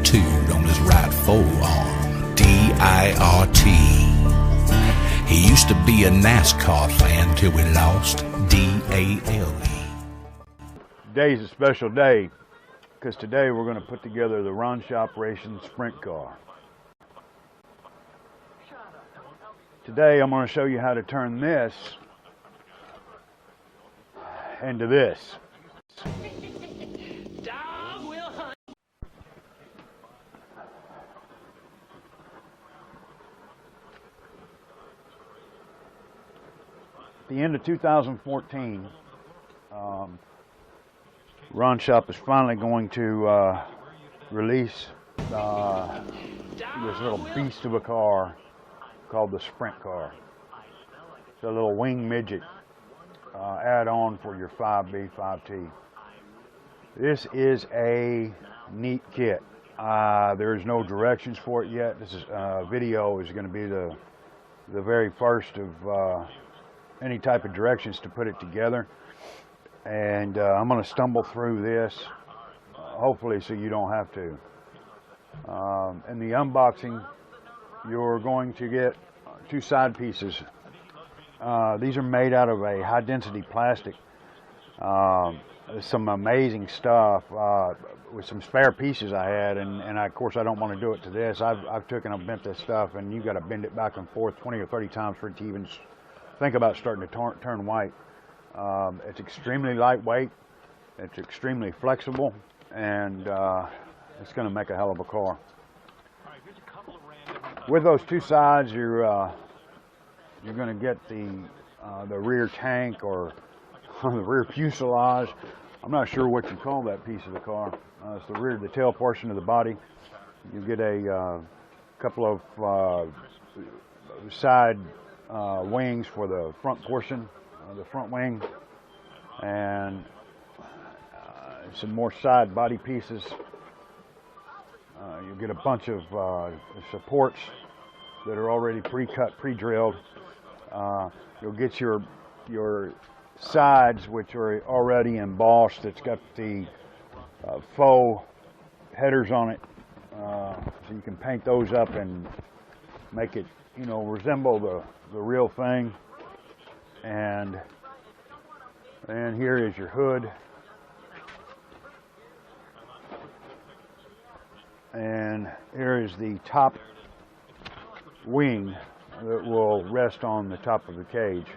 tattooed on his right forearm, D-I-R-T. He used to be a NASCAR fan till we lost D-A-L-E. Today's a special day because today we're going to put together the Ronshop Racing sprint car. Today I'm going to show you how to turn this into this. At the end of 2014, Ronshop is finally going to release this little beast of a car called the sprint car. It's a little wing midget add-on for your 5B, 5T. This is a neat kit. There's no directions for it yet. This is video is going to be the very first of any type of directions to put it together, and I'm going to stumble through this hopefully so you don't have to. In the unboxing you're going to get two side pieces. These are made out of a high density plastic. Some amazing stuff with some spare pieces I had, and of course I don't want to do it to this. I've taken and bent this stuff, and you got to bend it back and forth 20 or 30 times for it to even think about starting to turn white. It's extremely lightweight, it's extremely flexible, and it's going to make a hell of a car. With those two sides, you're going to get the rear tank, or the rear fuselage. I'm not sure what you call that piece of the car. It's the tail portion of the body. You get a couple of side wings for the front portion, the front wing, and some more side body pieces. You'll get a bunch of supports that are already pre-cut, pre-drilled. You'll get your sides, which are already embossed. It's got the faux headers on it, so you can paint those up and make it, you know, resemble the real thing. And here is your hood, and here is the top wing that will rest on the top of the cage.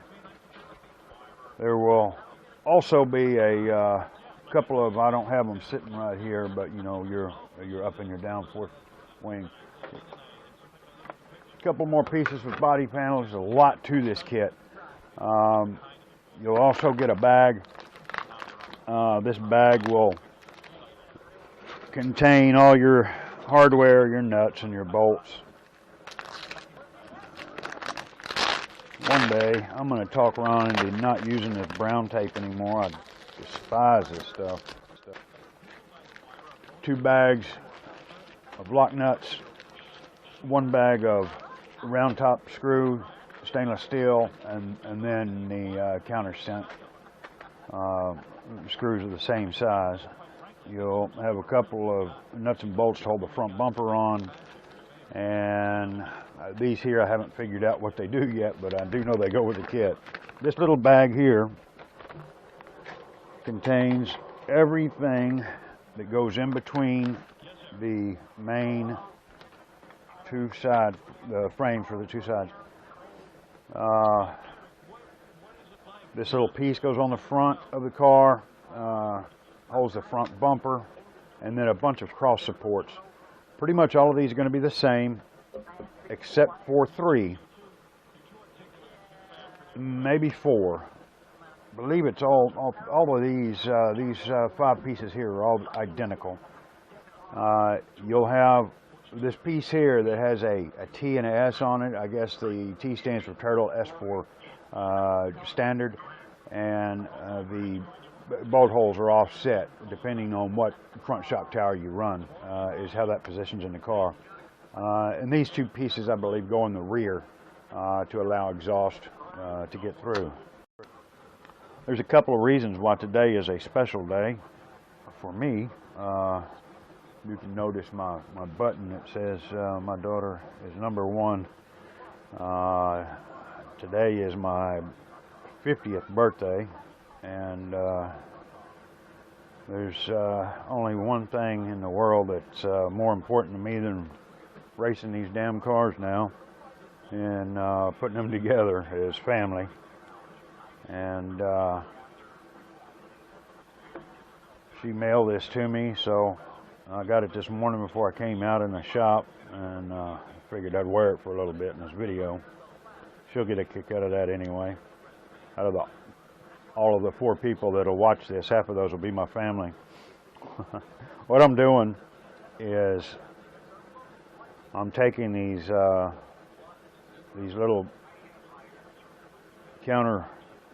There will also be a couple of, I don't have them sitting right here, but you know, your up and your down fourth wing. A couple more pieces with body panels. There's a lot to this kit. You'll also get a bag. This bag will contain all your hardware, your nuts, and your bolts. One day I'm going to talk Ron into not using this brown tape anymore. I despise this stuff. Two bags of lock nuts, one bag of round top screw, stainless steel, and then the countersunk screws are the same size. You'll have a couple of nuts and bolts to hold the front bumper on, and these here I haven't figured out what they do yet, but I do know they go with the kit. This little bag here contains everything that goes in between the main two side, the frame for the two sides. This little piece goes on the front of the car, holds the front bumper, and then a bunch of cross supports. Pretty much all of these are going to be the same, except for three, maybe four. I believe it's all of these five pieces here are all identical. You'll have this piece here that has a T and a S on it. I guess the T stands for turtle, S for standard, and the bolt holes are offset depending on what front shock tower you run, is how that positions in the car. And these two pieces, I believe, go in the rear to allow exhaust to get through. There's a couple of reasons why today is a special day for me. you can notice my button that says my daughter is #1. Today is my 50th birthday, and there's only one thing in the world that's more important to me than racing these damn cars now and putting them together, is family. And she mailed this to me, so I got it this morning before I came out in the shop, and figured I'd wear it for a little bit in this video. She'll get a kick out of that anyway. Out of all of the 4 people that'll watch this, half of those will be my family. What I'm doing is I'm taking these little counter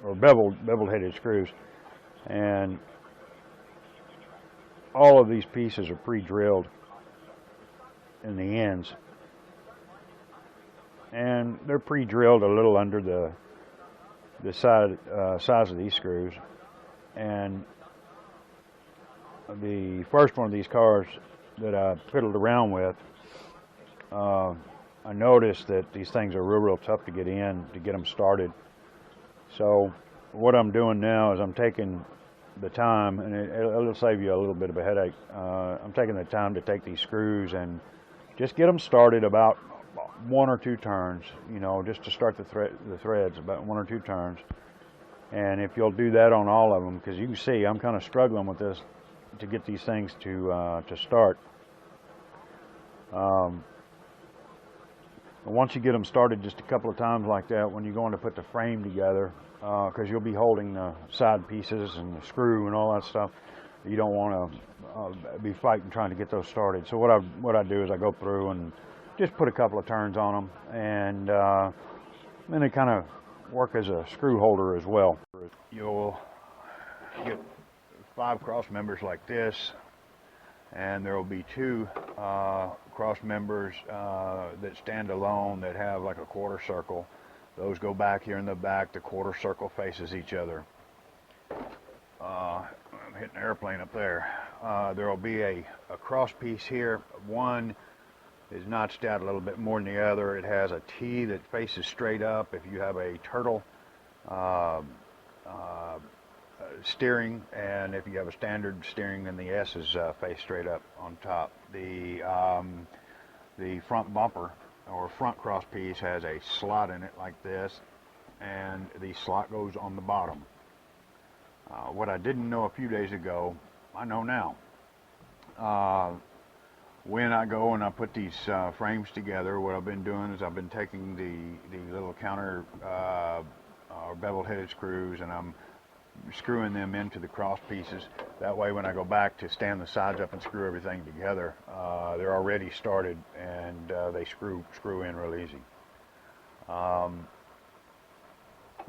or beveled headed screws, and all of these pieces are pre-drilled in the ends, and they're pre-drilled a little under the size of these screws. And the first one of these cars that I fiddled around with, I noticed that these things are real tough to get in, to get them started. So what I'm doing now is I'm taking the time, and it'll save you a little bit of a headache. I'm taking the time to take these screws and just get them started about 1 or 2 turns, you know, just to start the threads, about 1 or 2 turns. And if you'll do that on all of them, because you can see I'm kind of struggling with this to get these things to start. Once you get them started just a couple of times like that, when you're going to put the frame together, because you'll be holding the side pieces and the screw and all that stuff, you don't want to be fighting trying to get those started. So what I do is I go through and just put a couple of turns on them, and then they kind of work as a screw holder as well. You'll get 5 cross members like this, and there will be 2 cross members that stand alone that have like a quarter circle. Those go back here in the back. The quarter circle faces each other. I'm hitting an airplane up there. There will be a cross piece here. One is notched out a little bit more than the other. It has a T that faces straight up. If you have a turtle steering, and if you have a standard steering, then the S is face straight up on top. The front bumper or front cross piece has a slot in it like this, and the slot goes on the bottom. What I didn't know a few days ago, I know now. When I go and I put these frames together, what I've been doing is I've been taking the little counter or bevel-headed screws, and I'm screwing them into the cross pieces. That way when I go back to stand the sides up and screw everything together, they're already started, and they screw in real easy.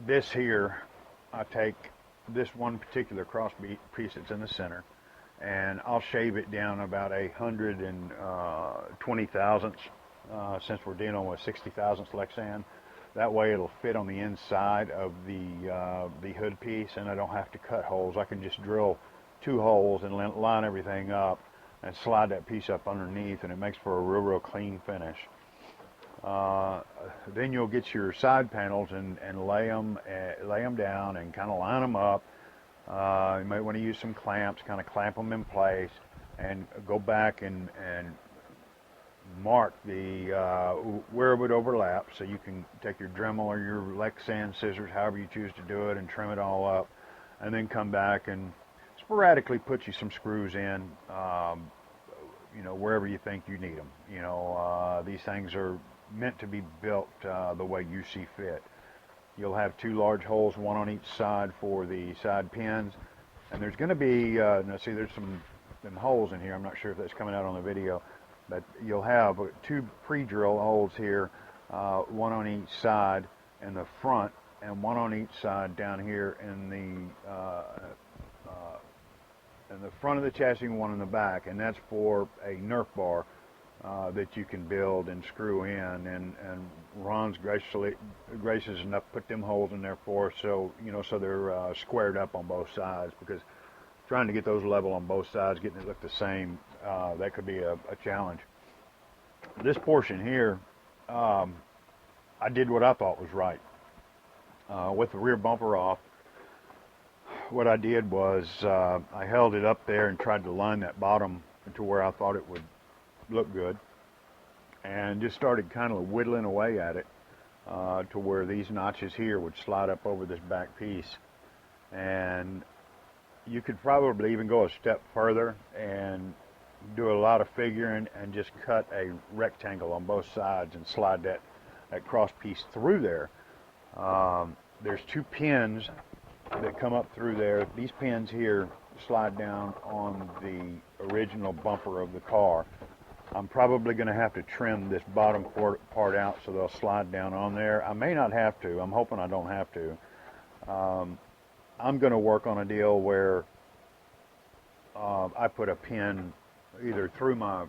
This here, I take this one particular cross piece that's in the center, and I'll shave it down about 120 thousandths, since we're dealing with 60 thousandths Lexan. That way it'll fit on the inside of the hood piece, and I don't have to cut holes. I can just drill 2 holes and line everything up and slide that piece up underneath, and it makes for a real clean finish. Then you'll get your side panels and lay them down and kind of line them up. You might want to use some clamps, kind of clamp them in place, and go back and mark the where it would overlap, so you can take your Dremel or your Lexan scissors, however you choose to do it, and trim it all up, and then come back and sporadically put you some screws in, you know, wherever you think you need them. You know, these things are meant to be built the way you see fit. You'll have 2 large holes, one on each side for the side pins, and there's going to be now see, there's some holes in here. I'm not sure if that's coming out on the video, but you'll have 2 pre-drill holes here, one on each side in the front, and one on each side down here in the front of the chassis, and one in the back, and that's for a Nerf bar that you can build and screw in. And Ron's gracious enough to put them holes in there for us, so you know, so they're squared up on both sides, because trying to get those level on both sides, getting it look the same, that could be a challenge. This portion here, I did what I thought was right. With the rear bumper off, what I did was I held it up there and tried to line that bottom to where I thought it would look good, and just started kind of whittling away at it to where these notches here would slide up over this back piece. And you could probably even go a step further and do a lot of figuring and just cut a rectangle on both sides and slide that cross piece through there. There's two pins that come up through there. These pins here slide down on the original bumper of the car. I'm probably going to have to trim this bottom part out so they'll slide down on there. I may not have to. I'm hoping I don't have to. I'm going to work on a deal where I put a pin either through my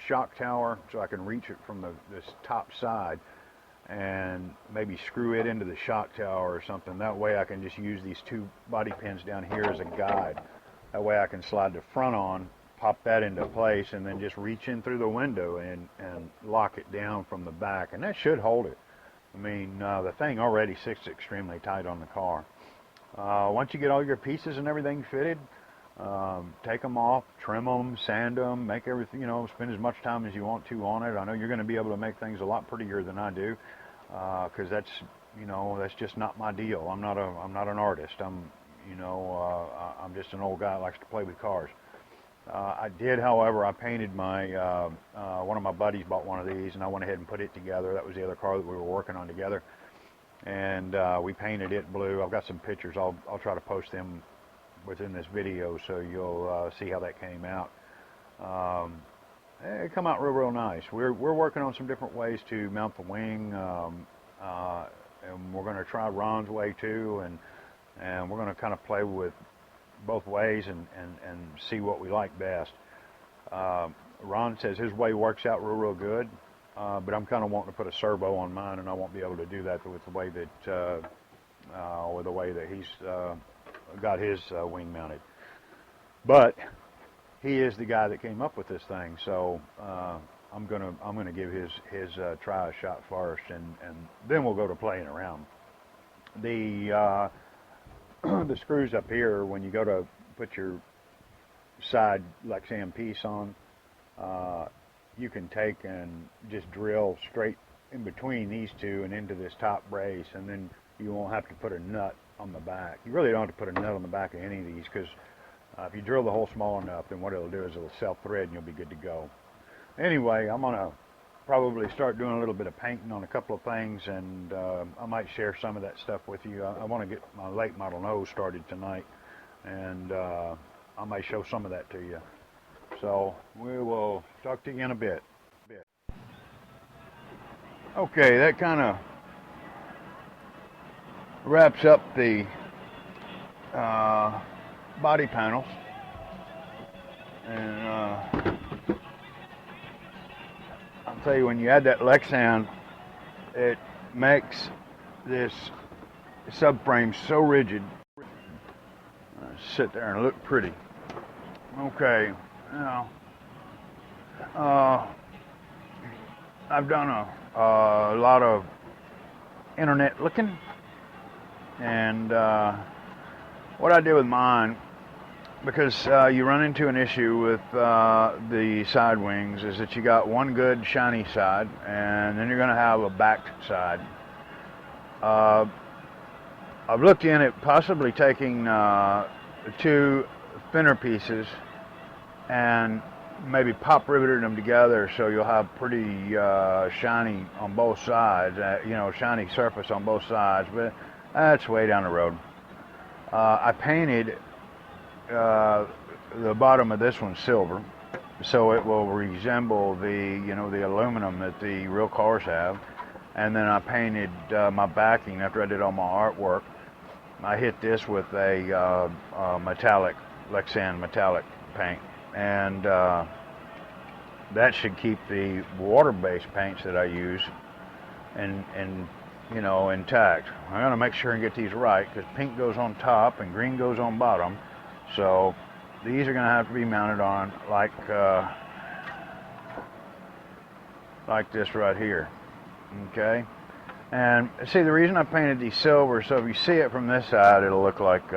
shock tower so I can reach it from this top side, and maybe screw it into the shock tower or something. That way I can just use these two body pins down here as a guide. That way I can slide the front on, pop that into place, and then just reach in through the window and lock it down from the back, and that should hold it. I mean, the thing already sits extremely tight on the car. Once you get all your pieces and everything fitted, take them off, trim them, sand them, make everything, spend as much time as you want to on it. I know you're going to be able to make things a lot prettier than I do, because that's just not my deal. I'm not an artist. I'm just an old guy that likes to play with cars. I did, however, I painted my, one of my buddies bought one of these, and I went ahead and put it together. That was the other car that we were working on together, and we painted it blue. I've got some pictures. I'll try to post them within this video so you'll see how that came out. It come out real nice. We're working on some different ways to mount the wing, and we're going to try Ron's way too, and we're going to kind of play with both ways and see what we like best. Ron says his way works out real good, but I'm kind of wanting to put a servo on mine, and I won't be able to do that with the way that he's got his wing mounted. But he is the guy that came up with this thing, so I'm gonna give his try a shot first, and then we'll go to playing around. The the screws up here, when you go to put your side Lexan piece on, you can take and just drill straight in between these two and into this top brace, and then you won't have to put a nut on the back. You really don't have to put a nut on the back of any of these, because if you drill the hole small enough, then what it'll do is it'll self-thread and you'll be good to go. Anyway, I'm gonna probably start doing a little bit of painting on a couple of things, and I might share some of that stuff with you. I want to get my late model nose started tonight, and I might show some of that to you. So we will talk to you in a bit. Okay, that kind of wraps up the body panels, and I'll tell you, when you add that Lexan, it makes this subframe so rigid. Sit there and look pretty. Okay, now I've done a lot of internet looking, and what I did with mine, because you run into an issue with the side wings, is that you got one good shiny side, and then you're going to have a backed side. I've looked in at possibly taking two thinner pieces and maybe pop riveted them together, so you'll have pretty shiny on both sides, shiny surface on both sides, but that's way down the road. I painted the bottom of this one silver, so it will resemble the aluminum that the real cars have. And then I painted my backing after I did all my artwork. I hit this with a metallic, Lexan metallic paint, and that should keep the water-based paints that I use intact. I'm going to make sure and get these right, because pink goes on top and green goes on bottom. So these are going to have to be mounted on like this right here. Okay, and see, the reason I painted these silver, so if you see it from this side, it'll look like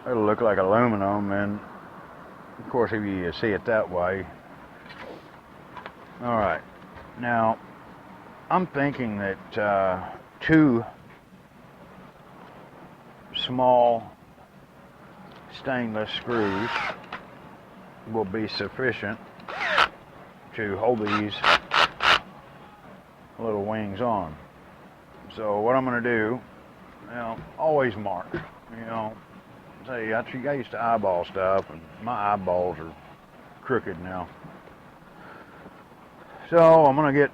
aluminum, and of course if you see it that way. All right, now I'm thinking that 2 small stainless screws will be sufficient to hold these little wings on. So what I'm going to do, always mark. Say I used to eyeball stuff, and my eyeballs are crooked now. So I'm going to get,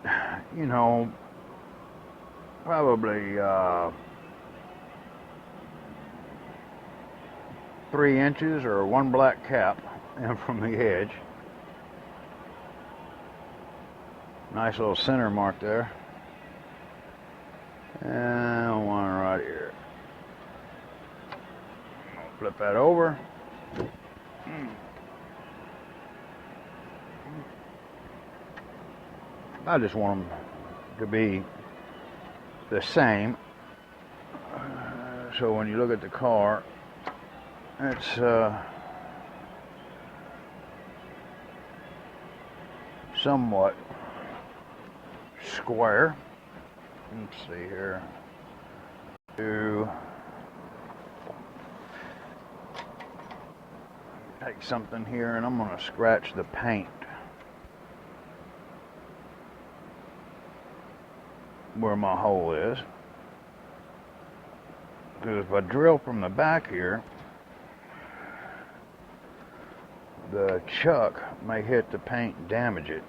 probably 3 inches or 1 black cap in from the edge. Nice little center mark there. And one right here. Flip that over. I just want them to be the same. So when you look at the car, it's somewhat square. Let's see here. Take something here, and I'm going to scratch the paint where my hole is. Because if I drill from the back here, the chuck may hit the paint and damage it.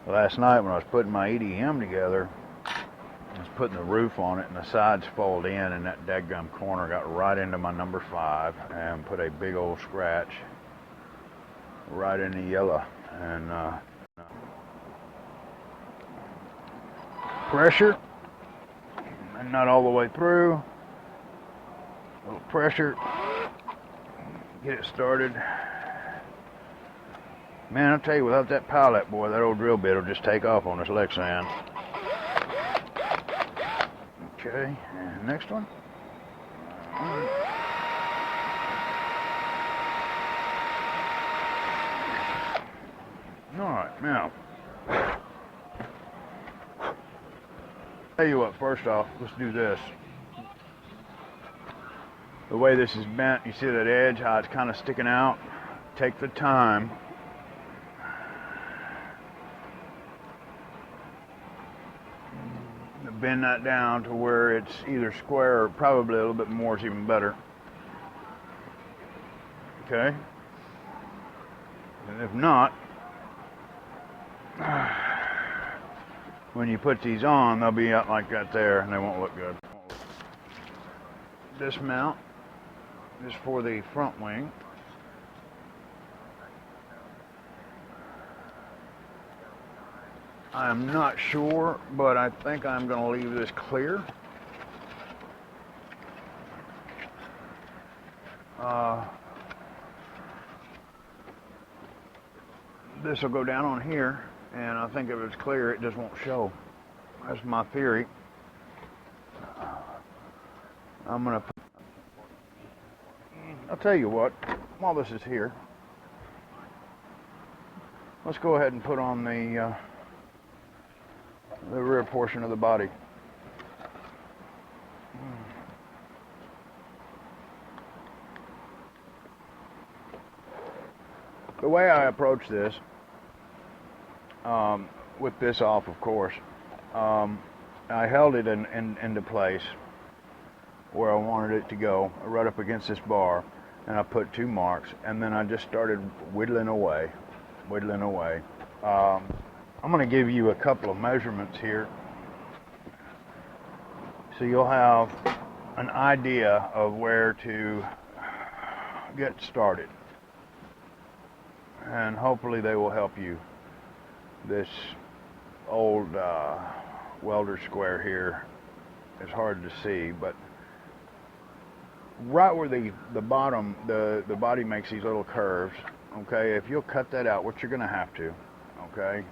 Last night when I was putting my EDM together, I was putting the roof on it, and the sides folded in, and that dadgum corner got right into my number 5 and put a big old scratch right in the yellow. And pressure, and not all the way through. A little pressure, get it started. Man, I'll tell you, without that pilot, boy, that old drill bit will just take off on this Lexan. Okay, and next one. Alright, now, tell you what, first off, let's do this. The way this is bent, you see that edge, how it's kind of sticking out? Take the time to bend that down to where it's either square or probably a little bit more is even better. Okay? And if not, when you put these on, they'll be out like that there, and they won't look good. This mount is for the front wing. I'm not sure, but I think I'm going to leave this clear. This will go down on here, and I think if it's clear, it just won't show. That's my theory. I'm going to put, I'll tell you what, while this is here, let's go ahead and put on the rear portion of the body. The way I approach this, with this off, of course, I held it into place where I wanted it to go, right up against this bar, and I put 2 marks, and then I just started whittling away. I'm going to give you a couple of measurements here, so you'll have an idea of where to get started, and hopefully they will help you. This old welder square here it's hard to see, but right where the bottom, the body makes these little curves, okay, if you'll cut that out, which you're going to have to, okay,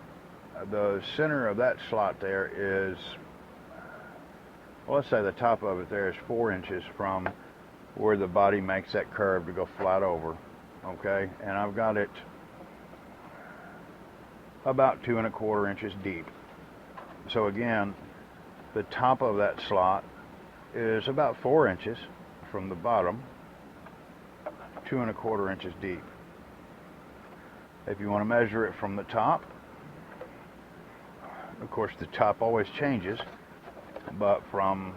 the center of that slot there is, well, let's say the top of it there is 4 inches from where the body makes that curve to go flat over, okay, and I've got it about 2 1/4 inches deep. So again, the top of that slot is about 4 inches from the bottom, 2 1/4 inches deep. If you want to measure it from the top, of course the top always changes, but from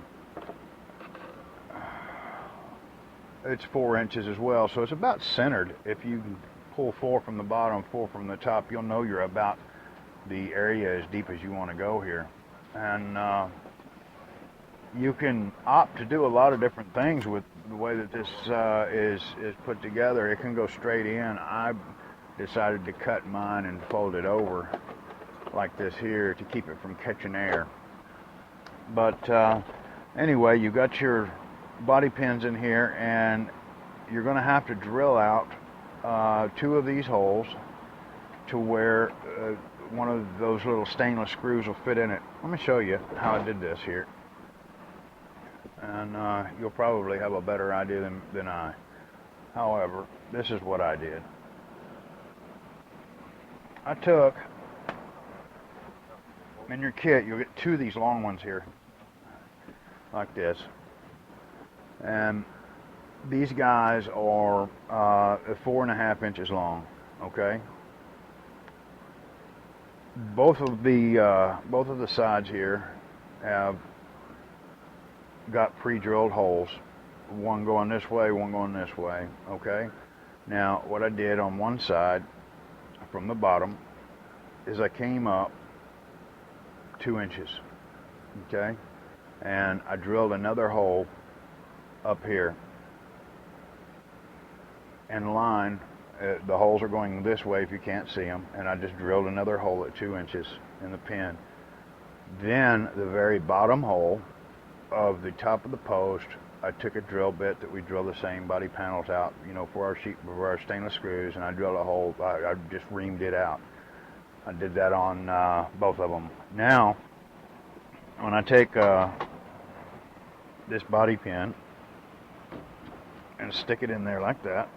it's 4 inches as well, so it's about centered. If you pull 4 from the bottom, 4 from the top, you'll know you're about the area as deep as you want to go here. And you can opt to do a lot of different things with the way that this is put together. It can go straight in. I decided to cut mine and fold it over like this here to keep it from catching air. But anyway, you got your body pins in here, and you're going to have to drill out 2 of these holes to where one of those little stainless screws will fit in it. Let me show you how I did this here, and you'll probably have a better idea than I. However, this is what I did. I took, in your kit, you'll get 2 of these long ones here, like this. And these guys are 4 1/2 inches long, okay? Both of the sides here have got pre-drilled holes, one going this way, one going this way, okay? Now, what I did on one side from the bottom is I came up 2 inches, okay? And I drilled another hole up here and line. The holes are going this way if you can't see them, and I just drilled another hole at 2 inches in the pin. Then the very bottom hole of the top of the post, I took a drill bit that we drill the same body panels out, you know, for our stainless screws, and I drilled a hole. I just reamed it out. I did that on both of them. Now, when I take this body pin and stick it in there like that,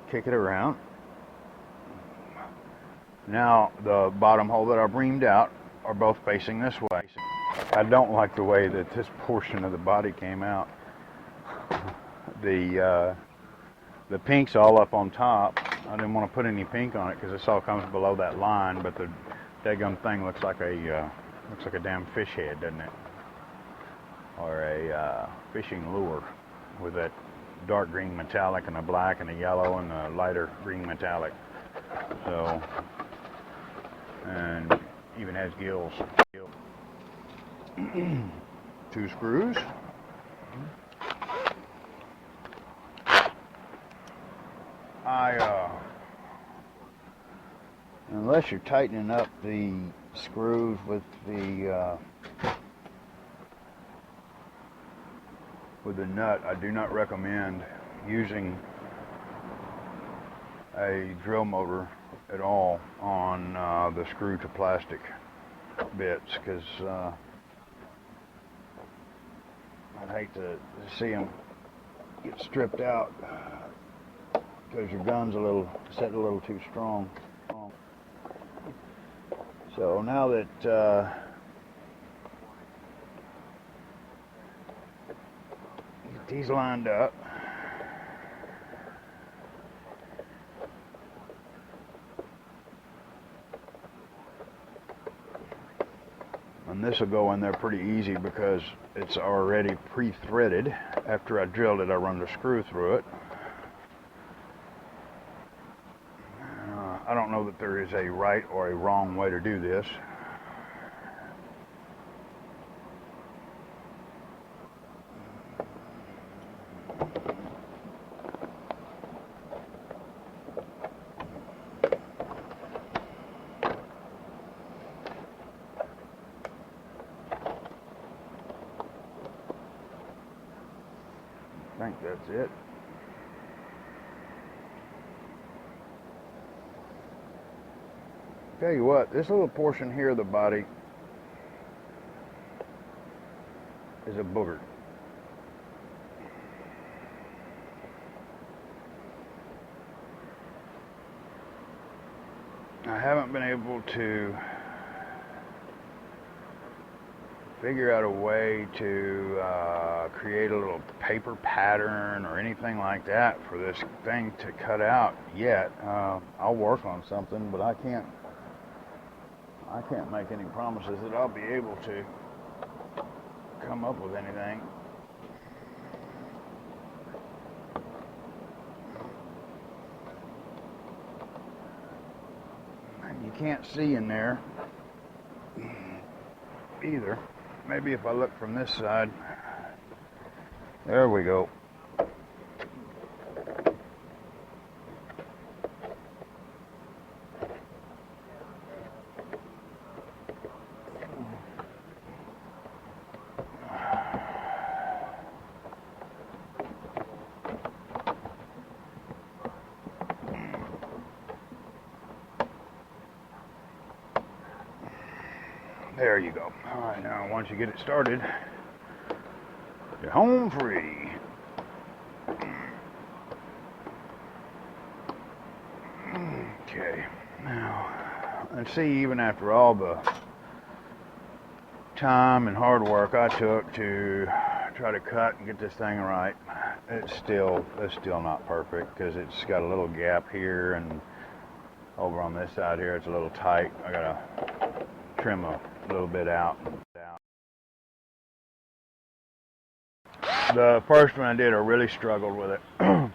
kick it around. Now the bottom hole that I've reamed out are both facing this way. I don't like the way that this portion of the body came out. The pink's all up on top. I didn't want to put any pink on it because this all comes below that line, but the daggum thing looks like a damn fish head, doesn't it? Or a fishing lure with that dark green metallic and a black and a yellow and a lighter green metallic. So, and even has gills. 2 screws. Unless you're tightening up the screws with the nut, I do not recommend using a drill motor at all on the screw to plastic bits, because I'd hate to see them get stripped out because your gun's set a little too strong. So now that get these lined up, and this will go in there pretty easy because it's already pre-threaded. After I drilled it, I run the screw through it. I don't know that there is a right or a wrong way to do this. think that's it. Tell you what, this little portion here of the body is a booger. I haven't been able to figure out a way to create a little paper pattern or anything like that for this thing to cut out yet. I'll work on something, but I can't make any promises that I'll be able to come up with anything. You can't see in there either. Maybe if I look from this side. There we go. There you go. All right, now once you get it started, you're home free. Okay, now let's see, even after all the time and hard work I took to try to cut and get this thing right, it's still not perfect because it's got a little gap here, and over on this side here it's a little tight. I gotta trim a little bit out. The first one I did, I really struggled with it. And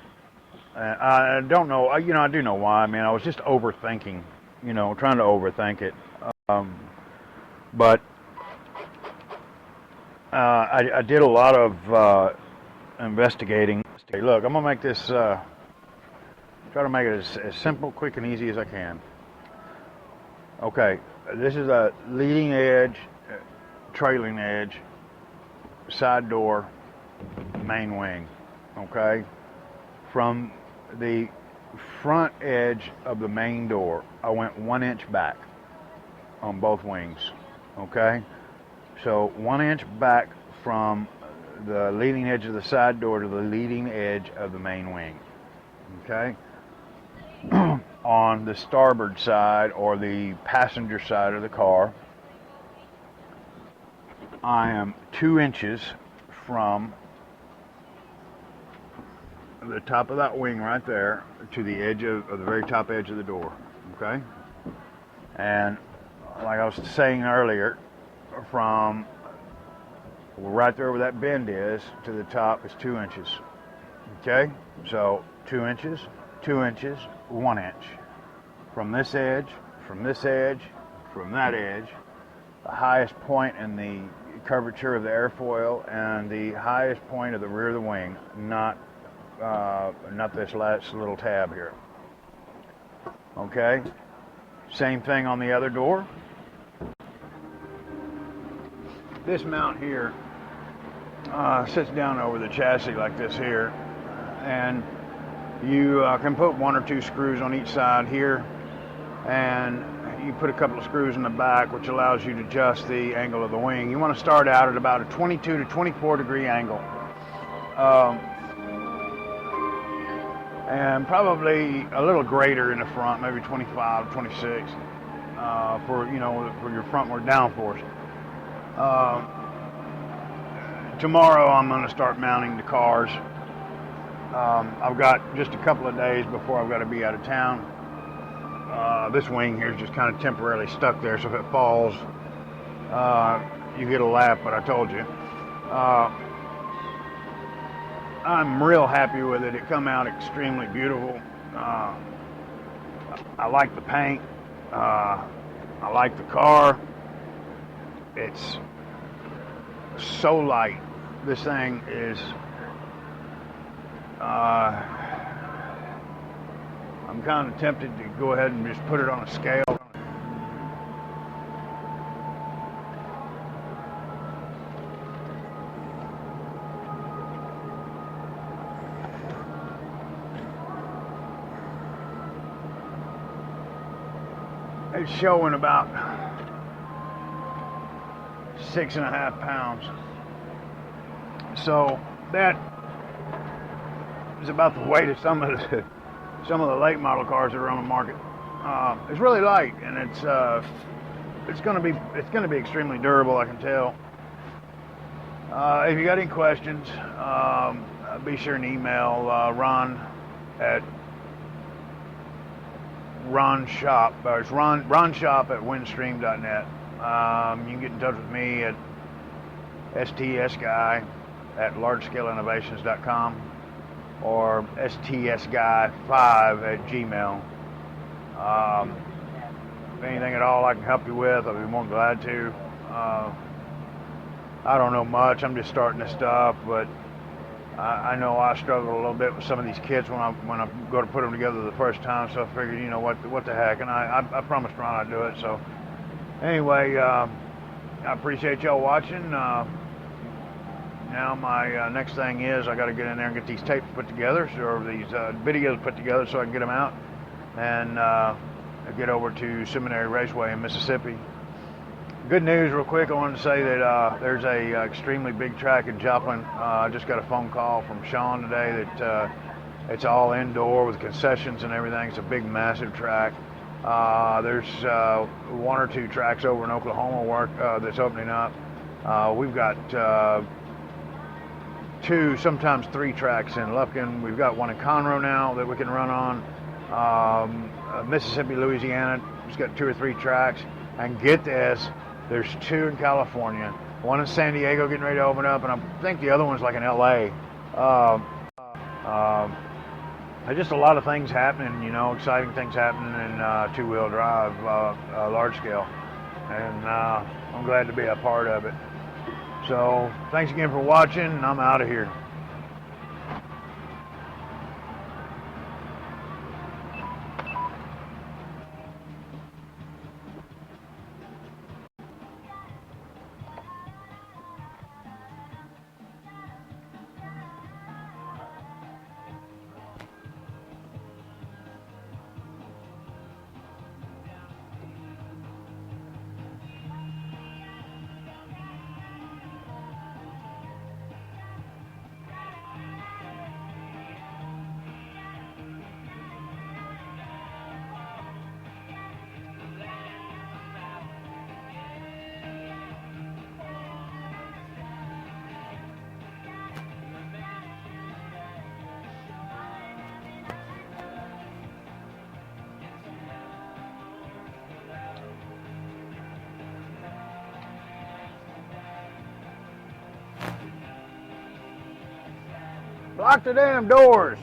I don't know, I do know why. I mean, I was just overthinking, trying to overthink it. But I did a lot of investigating. Look, I'm gonna make this, try to make it as simple, quick, and easy as I can. Okay, this is a leading edge, trailing edge, side door, main wing. Okay, from the front edge of the main door, I went 1 inch back on both wings. Okay, so 1 inch back from the leading edge of the side door to the leading edge of the main wing. Okay. On the starboard side, or the passenger side of the car, I am 2 inches from the top of that wing right there to the edge of the very top edge of the door. Okay, and like I was saying earlier, from right there where that bend is to the top is 2 inches. Okay, so 2 inches, 2 inches, 1 inch. From this edge, from this edge, from that edge, the highest point in the curvature of the airfoil and the highest point of the rear of the wing, not this last little tab here. Okay, same thing on the other door. This mount here sits down over the chassis like this here, and you can put 1 or 2 screws on each side here, and you put a couple of screws in the back, which allows you to adjust the angle of the wing. You want to start out at about a 22 to 24 degree angle, and probably a little greater in the front, maybe 25, 26 for your frontward downforce. Tomorrow I'm going to start mounting the cars. I've got just a couple of days before I've got to be out of town. This wing here is just kind of temporarily stuck there, so if it falls, you get a lap, but I told you. I'm real happy with it. It come out extremely beautiful. I like the paint. I like the car. It's so light. This thing is I'm kind of tempted to go ahead and just put it on a scale. It's showing about 6.5 pounds. So that is about the weight of some of the late model cars that are on the market. It's really light, and it's going to be extremely durable, I can tell. If you got any questions, be sure and email Ron at Ronshop, or it's Ronshop at windstream.net. You can get in touch with me at stsguy at largescaleinnovations.com or stsguy5 at gmail. If anything at all I can help you with, I'll be more than glad to. I don't know much. I'm just starting this stuff, but I know I struggle a little bit with some of these kits when I go to put them together the first time. So I figured, you know what the heck, and I promised Ron I'd do it. So anyway, I appreciate y'all watching. Now my next thing is I got to get in there and get these tapes put together, or these videos put together, so I can get them out and get over to Seminary Raceway in Mississippi. Good news, real quick. I wanted to say that there's a extremely big track in Joplin. I just got a phone call from Sean today that it's all indoor with concessions and everything. It's a big, massive track. There's 1 or 2 tracks over in Oklahoma that's opening up. We've got 2, sometimes 3 tracks in Lufkin. We've got one in Conroe now that we can run on. Mississippi, Louisiana, it's got 2 or 3 tracks. And get this, there's 2 in California, 1 in San Diego getting ready to open up, and I think the other one's like in LA. There's just a lot of things happening, exciting things happening in 2-wheel drive, large scale, and I'm glad to be a part of it. So thanks again for watching, and I'm out of here. Lock the damn doors.